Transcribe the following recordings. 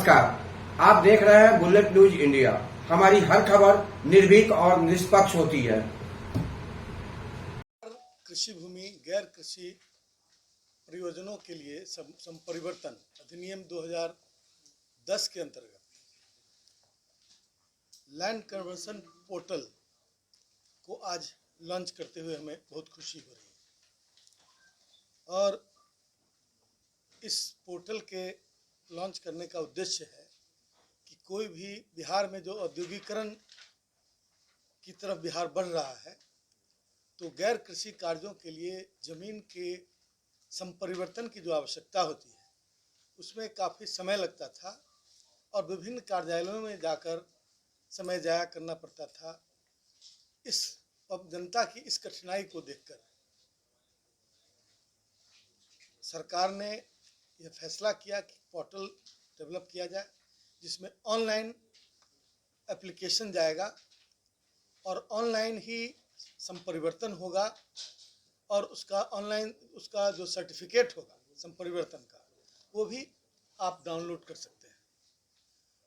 नमस्कार, आप देख रहे हैं बुलेट न्यूज इंडिया। हमारी हर खबर निर्भीक और निष्पक्ष होती है। कृषि भूमि गैर कृषि प्रयोजनों के लिए संपरिवर्तन अधिनियम 2010 के अंतर्गत लैंड कन्वर्सन पोर्टल को आज लॉन्च करते हुए हमें बहुत खुशी हो रही है। और इस पोर्टल के लॉन्च करने का उद्देश्य है कि कोई भी बिहार में जो औद्योगिकरण की तरफ बिहार बढ़ रहा है, तो गैर कृषि कार्यों के लिए ज़मीन के संपरिवर्तन की जो आवश्यकता होती है, उसमें काफ़ी समय लगता था और विभिन्न कार्यालयों में जाकर समय जाया करना पड़ता था। अब जनता की इस कठिनाई को देखकर सरकार ने यह फैसला किया कि पोर्टल डेवलप किया जाए, जिसमें ऑनलाइन एप्लीकेशन जाएगा और ऑनलाइन ही संपरिवर्तन होगा और उसका जो सर्टिफिकेट होगा संपरिवर्तन का, वो भी आप डाउनलोड कर सकते हैं।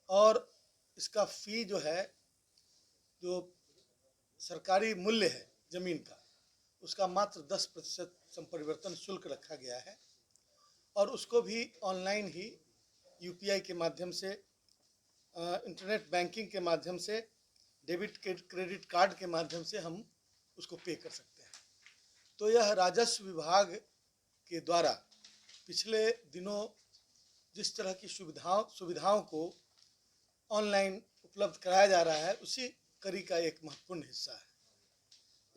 और इसका फ़ी जो है, जो सरकारी मूल्य है ज़मीन का, उसका मात्र 10% संपरिवर्तन शुल्क रखा गया है और उसको भी ऑनलाइन ही यूपीआई के माध्यम से, इंटरनेट बैंकिंग के माध्यम से, डेबिट क्रेडिट कार्ड के माध्यम से हम उसको पे कर सकते हैं। तो यह राजस्व विभाग के द्वारा पिछले दिनों जिस तरह की सुविधाओं को ऑनलाइन उपलब्ध कराया जा रहा है, उसी कड़ी का एक महत्वपूर्ण हिस्सा है।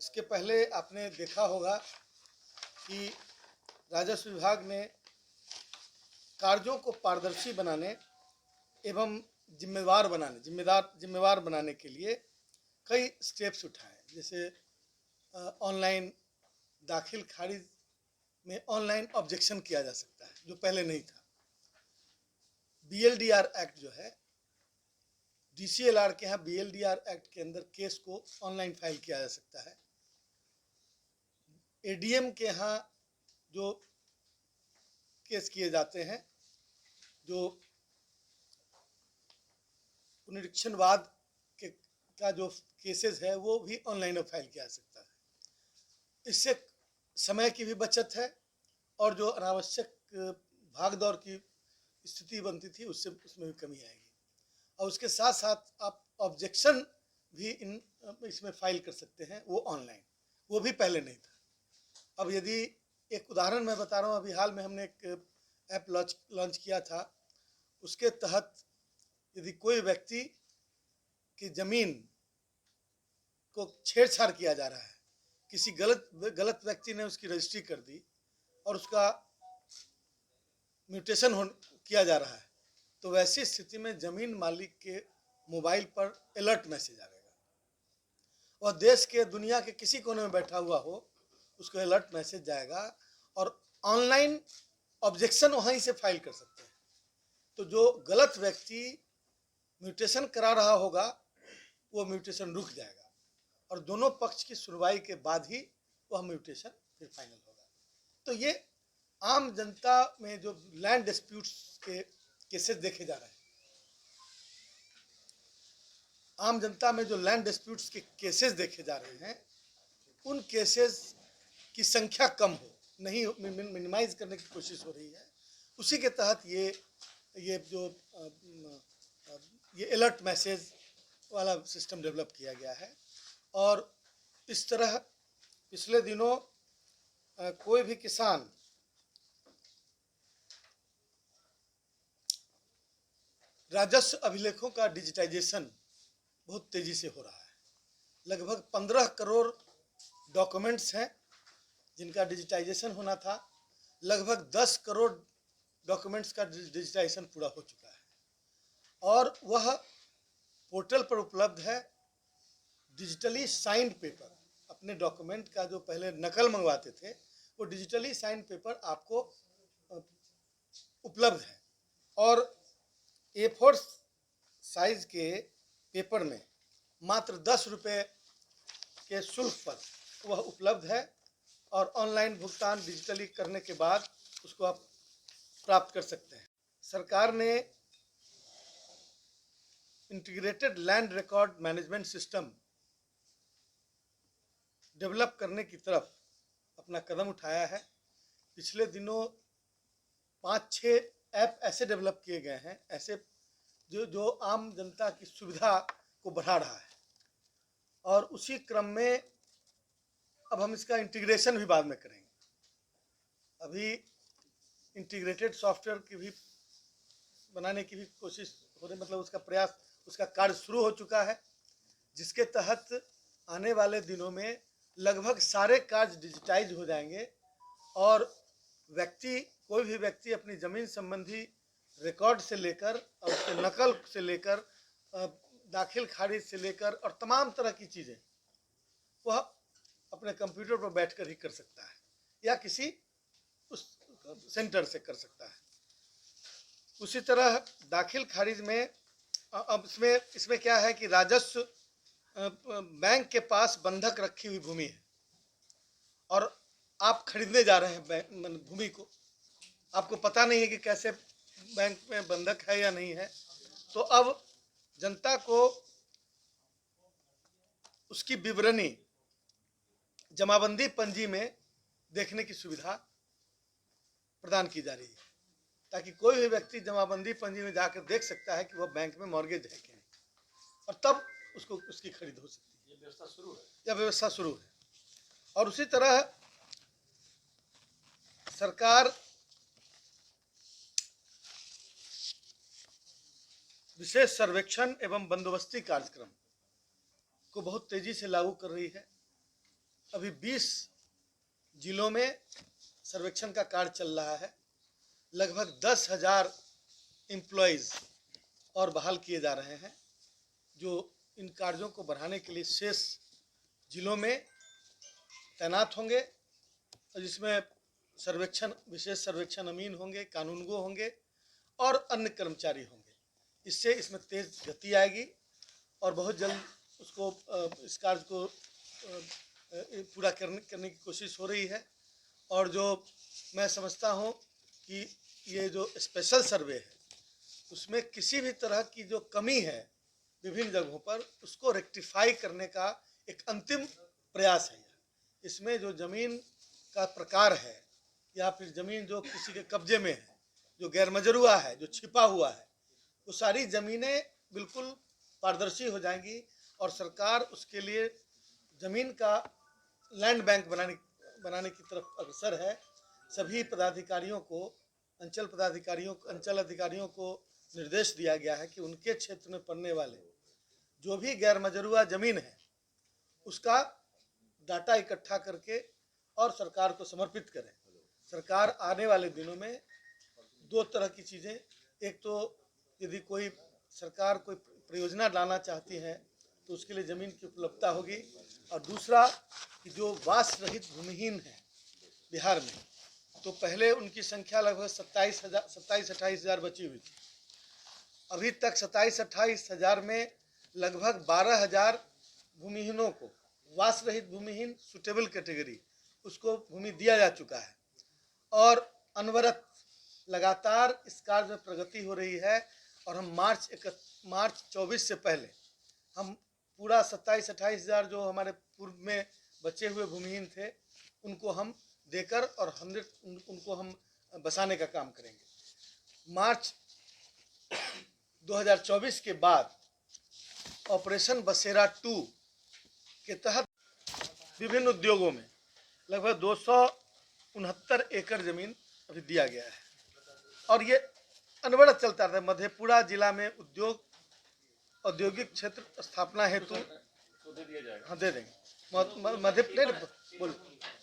इसके पहले आपने देखा होगा कि राजस्व विभाग ने कार्यों को पारदर्शी बनाने एवं जिम्मेवार बनाने के लिए कई स्टेप्स उठाए। जैसे ऑनलाइन दाखिल खारिज में ऑनलाइन ऑब्जेक्शन किया जा सकता है, जो पहले नहीं था। बीएलडीआर एक्ट जो है, डीसीएलआर के यहाँ बीएलडीआर एक्ट के अंदर केस को ऑनलाइन फाइल किया जा सकता है। एडीएम के यहाँ जो केस किए जाते हैं, जो पुनरीक्षणवाद का जो केसेस है, वो भी ऑनलाइन फाइल किया जा सकता है। इससे समय की भी बचत है और जो अनावश्यक भागदौड़ की स्थिति बनती थी, उसमें भी कमी आएगी। और उसके साथ साथ आप ऑब्जेक्शन भी इसमें फाइल कर सकते हैं, वो ऑनलाइन, वो भी पहले नहीं था। अब यदि एक उदाहरण मैं बता रहा हूँ, अभी हाल में हमने एक ऐप लॉन्च किया था। उसके तहत यदि कोई व्यक्ति की ज़मीन को छेड़छाड़ किया जा रहा है, किसी गलत व्यक्ति ने उसकी रजिस्ट्री कर दी और उसका म्यूटेशन किया जा रहा है, तो वैसी स्थिति में ज़मीन मालिक के मोबाइल पर अलर्ट मैसेज आएगा। और देश के दुनिया के किसी कोने में बैठा हुआ हो, उसको अलर्ट मैसेज जाएगा और ऑनलाइन ऑब्जेक्शन वहीं से फाइल कर सकते हैं। तो जो गलत व्यक्ति म्यूटेशन करा रहा होगा, वो म्यूटेशन रुक जाएगा और दोनों पक्ष की सुनवाई के बाद ही वह म्यूटेशन फिर फाइनल होगा। तो ये आम जनता में जो लैंड डिस्प्यूट्स के केसेस देखे जा रहे हैं, आम जनता में जो लैंड डिस्प्यूट्स के केसेस देखे जा रहे हैं, उन केसेस की संख्या कम हो, नहीं मिनिमाइज करने की कोशिश हो रही है। उसी के तहत ये अलर्ट मैसेज वाला सिस्टम डेवलप किया गया है। और इस तरह पिछले दिनों कोई भी किसान राजस्व अभिलेखों का डिजिटाइजेशन बहुत तेज़ी से हो रहा है। लगभग 15 करोड़ डॉक्यूमेंट्स हैं जिनका डिजिटाइजेशन होना था। लगभग 10 करोड़ डॉक्यूमेंट्स का डिजिटाइजेशन पूरा हो चुका है और वह पोर्टल पर उपलब्ध है। डिजिटली साइंड पेपर, अपने डॉक्यूमेंट का जो पहले नकल मंगवाते थे, वो डिजिटली साइंड पेपर आपको उपलब्ध है और A4 साइज के पेपर में मात्र 10 रुपये के शुल्क पर वह उपलब्ध है और ऑनलाइन भुगतान डिजिटली करने के बाद उसको आप प्राप्त कर सकते हैं। सरकार ने integrated land record management system develop करने की तरफ अपना कदम उठाया है। पिछले दिनों 5-6 ऐप ऐसे डेवलप किए गए हैं, ऐसे जो आम जनता की सुविधा को बढ़ा रहा है, और उसी क्रम में अब हम इसका इंटीग्रेशन भी बाद में करेंगे। अभी इंटीग्रेटेड सॉफ्टवेयर की भी बनाने की भी कोशिश हो रही, मतलब उसका प्रयास, उसका कार्य शुरू हो चुका है, जिसके तहत आने वाले दिनों में लगभग सारे कार्य डिजिटाइज हो जाएंगे और कोई भी व्यक्ति अपनी ज़मीन संबंधी रिकॉर्ड से लेकर और उसके नकल से लेकर दाखिल खारिज से लेकर और तमाम तरह की चीज़ें वह अपने कंप्यूटर पर बैठकर ही कर सकता है या किसी उस सेंटर से कर सकता है। उसी तरह दाखिल खारिज में अब इसमें क्या है कि राजस्व बैंक के पास बंधक रखी हुई भूमि है और आप खरीदने जा रहे हैं भूमि को, आपको पता नहीं है कि कैसे बैंक में बंधक है या नहीं है, तो अब जनता को उसकी विवरणी जमाबंदी पंजी में देखने की सुविधा प्रदान की जा रही है, ताकि कोई भी व्यक्ति जमाबंदी पंजी में जाकर देख सकता है कि वह बैंक में मॉर्गेज है कि नहीं, और तब उसको उसकी खरीद हो सकती है। यह व्यवस्था शुरू है। और उसी तरह सरकार विशेष सर्वेक्षण एवं बंदोबस्ती कार्यक्रम को बहुत तेजी से लागू कर रही है। अभी 20 जिलों में सर्वेक्षण का कार्य चल रहा है। लगभग 10,000 एम्प्लॉयज़ और बहाल किए जा रहे हैं, जो इन कार्यों को बढ़ाने के लिए शेष जिलों में तैनात होंगे, और जिसमें विशेष सर्वेक्षण अमीन होंगे, कानूनगो होंगे और अन्य कर्मचारी होंगे। इससे इसमें तेज गति आएगी और बहुत जल्द इस कार्य को पूरा करने की कोशिश हो रही है। और जो मैं समझता हूँ कि ये जो स्पेशल सर्वे है, उसमें किसी भी तरह की जो कमी है विभिन्न जगहों पर, उसको रेक्टिफाई करने का एक अंतिम प्रयास है। इसमें जो ज़मीन का प्रकार है या फिर ज़मीन जो किसी के कब्जे में है, जो गैर मजरूआ है, जो छिपा हुआ है, वो सारी ज़मीनें बिल्कुल पारदर्शी हो जाएंगी और सरकार उसके लिए ज़मीन का लैंड बैंक बनाने की तरफ अग्रसर है। सभी पदाधिकारियों को, अंचल अधिकारियों को निर्देश दिया गया है कि उनके क्षेत्र में पड़ने वाले जो भी गैर मजरूआ ज़मीन है, उसका डाटा इकट्ठा करके और सरकार को समर्पित करें। सरकार आने वाले दिनों में 2 तरह की चीज़ें, एक तो यदि सरकार कोई परियोजना लाना चाहती है तो उसके लिए ज़मीन की उपलब्धता होगी, और दूसरा कि जो वास रहित भूमिहीन है बिहार में, तो पहले उनकी संख्या लगभग 27-28 हज़ार बची हुई थी। अभी तक 27-28 हज़ार में लगभग 12,000 भूमिहीनों को, वास रहित भूमिहीन सुटेबल कैटेगरी, उसको भूमि दिया जा चुका है। और अनवरत लगातार इस कार्य में प्रगति हो रही है, और हम मार्च 24 से पहले हम पूरा 27-28 हज़ार जो हमारे पूर्व में बचे हुए भूमिहीन थे, उनको हम देकर और उनको हम बसाने का काम करेंगे। मार्च 2024 के बाद ऑपरेशन बसेरा 2 के तहत विभिन्न उद्योगों में लगभग 269 एकड़ ज़मीन अभी दिया गया है, और ये अनवरत चलता रहता है। मधेपुरा जिला में औद्योगिक क्षेत्र स्थापना हेतु हाँ दे देंगे।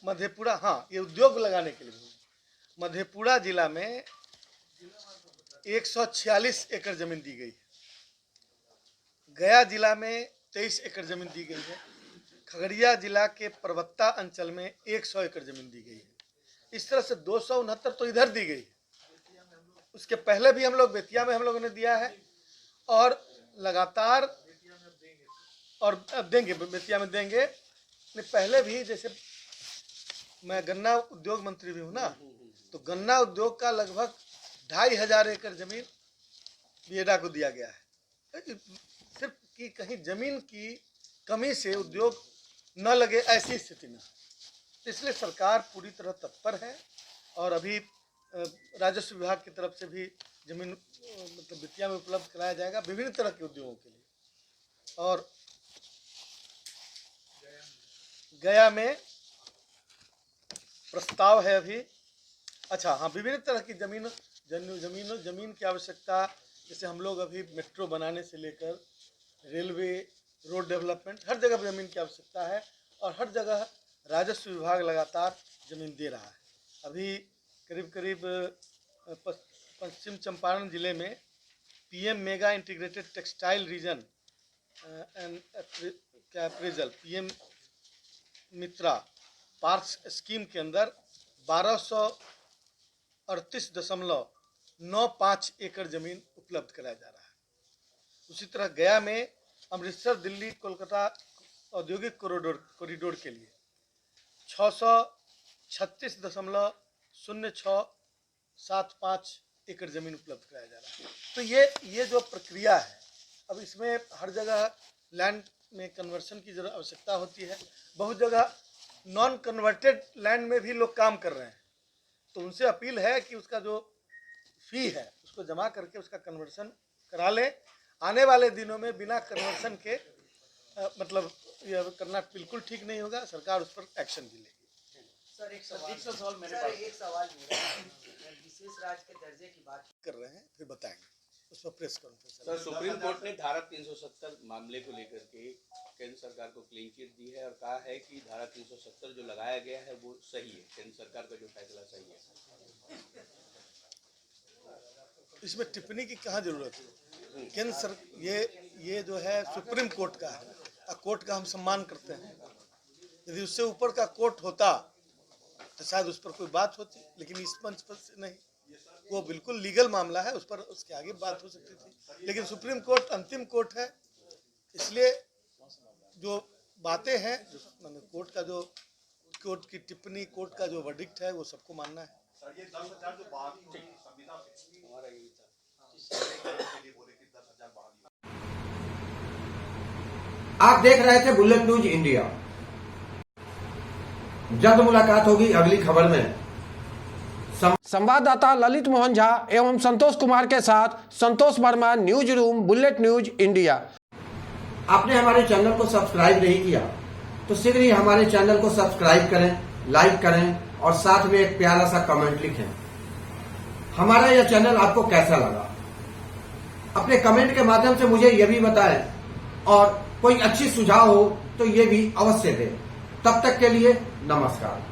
मधेपुरा, हाँ, ये उद्योग लगाने के लिए मधेपुरा जिला में 146 एकड़ ज़मीन दी गई है। गया जिला में 23 एकड़ ज़मीन दी गई है। खगड़िया जिला के परबत्ता अंचल में 100 एकड़ ज़मीन दी गई है। इस तरह से 269 तो इधर दी गई है। उसके पहले भी हम लोग बेतिया में हम लोगों ने दिया है, और लगातार और अब देंगे, बेतिया में देंगे। पहले भी, जैसे मैं गन्ना उद्योग मंत्री भी हूँ ना, तो गन्ना उद्योग का लगभग 2,500 एकड़ ज़मीन बिएडा को दिया गया है। सिर्फ कि कहीं जमीन की कमी से उद्योग न लगे ऐसी स्थिति में, इसलिए सरकार पूरी तरह तत्पर है और अभी राजस्व विभाग की तरफ से भी जमीन मतलब वित्तीय में उपलब्ध कराया जाएगा विभिन्न तरह के उद्योगों के लिए। और गया में प्रस्ताव है अभी, अच्छा हाँ, विभिन्न तरह की जमीन की आवश्यकता, जैसे हम लोग अभी मेट्रो बनाने से लेकर रेलवे, रोड डेवलपमेंट, हर जगह जमीन की आवश्यकता है और हर जगह राजस्व विभाग लगातार जमीन दे रहा है। अभी करीब पश्चिम चंपारण जिले में PM mega integrated textile reason and क्या अप्रेजल, पीएम मित्रा पार्क्स स्कीम के अंदर 1238.95 एकड़ जमीन उपलब्ध कराया जा रहा है। उसी तरह गया में अमृतसर दिल्ली कोलकाता औद्योगिक कॉरिडोर के लिए 636.0675 एकड़ जमीन उपलब्ध कराया जा रहा है। तो ये जो प्रक्रिया है, अब इसमें हर जगह लैंड में कन्वर्शन की जरूरत आवश्यकता होती है। बहुत जगह नॉन कन्वर्टेड लैंड में भी लोग काम कर रहे हैं, तो उनसे अपील है कि उसका जो फी है उसको जमा करके उसका कन्वर्शन करा लें। आने वाले दिनों में बिना कन्वर्शन के मतलब यह करना बिल्कुल ठीक नहीं होगा, सरकार उस पर एक्शन भी लेगी। सर एक सवाल मेरा विशेष राज्य के दर्जे की बात कर रहे हैं, फिर बताएंगे उस पर press conference. Sir, supreme court ने धारा 370 मामले को लेकर के केंद्र सरकार को क्लीन चिट दी है और कहा है कि धारा 370 जो लगाया गया है वो सही है, केंद्र सरकार का जो फैसला सही है। इसमें टिप्पणी की कहाँ जरूरत है? केंद्र सर ये जो है सुप्रीम कोर्ट का है, कोर्ट का हम सम्मान करते हैं। यदि उससे ऊपर का कोर्ट होता तो शायद उस पर कोई बात होती, लेकिन इस मंच पर से नहीं। वो बिल्कुल लीगल मामला है, उस पर उसके आगे बात हो सकती थी, लेकिन सुप्रीम कोर्ट अंतिम कोर्ट है, इसलिए जो बातें हैं कोर्ट की टिप्पणी, कोर्ट का जो वर्डिक्ट है वो सबको मानना है। सर ये 10,000 जो बात संविदा हमारा यही था। आप देख रहे थे बुलेट न्यूज इंडिया। जल्द मुलाकात होगी अगली खबर में। संवाददाता ललित मोहन झा एवं संतोष कुमार के साथ Santosh Verma, news room, bullet news India. आपने हमारे चैनल को सब्सक्राइब नहीं किया तो शीघ्र ही हमारे चैनल को सब्सक्राइब करें, लाइक करें और साथ में एक प्यारा सा कमेंट लिखें। हमारा यह चैनल आपको कैसा लगा अपने कमेंट के माध्यम से मुझे यह भी बताएं और कोई अच्छी सुझाव हो तो ये भी अवश्य दें। तब तक के लिए नमस्कार।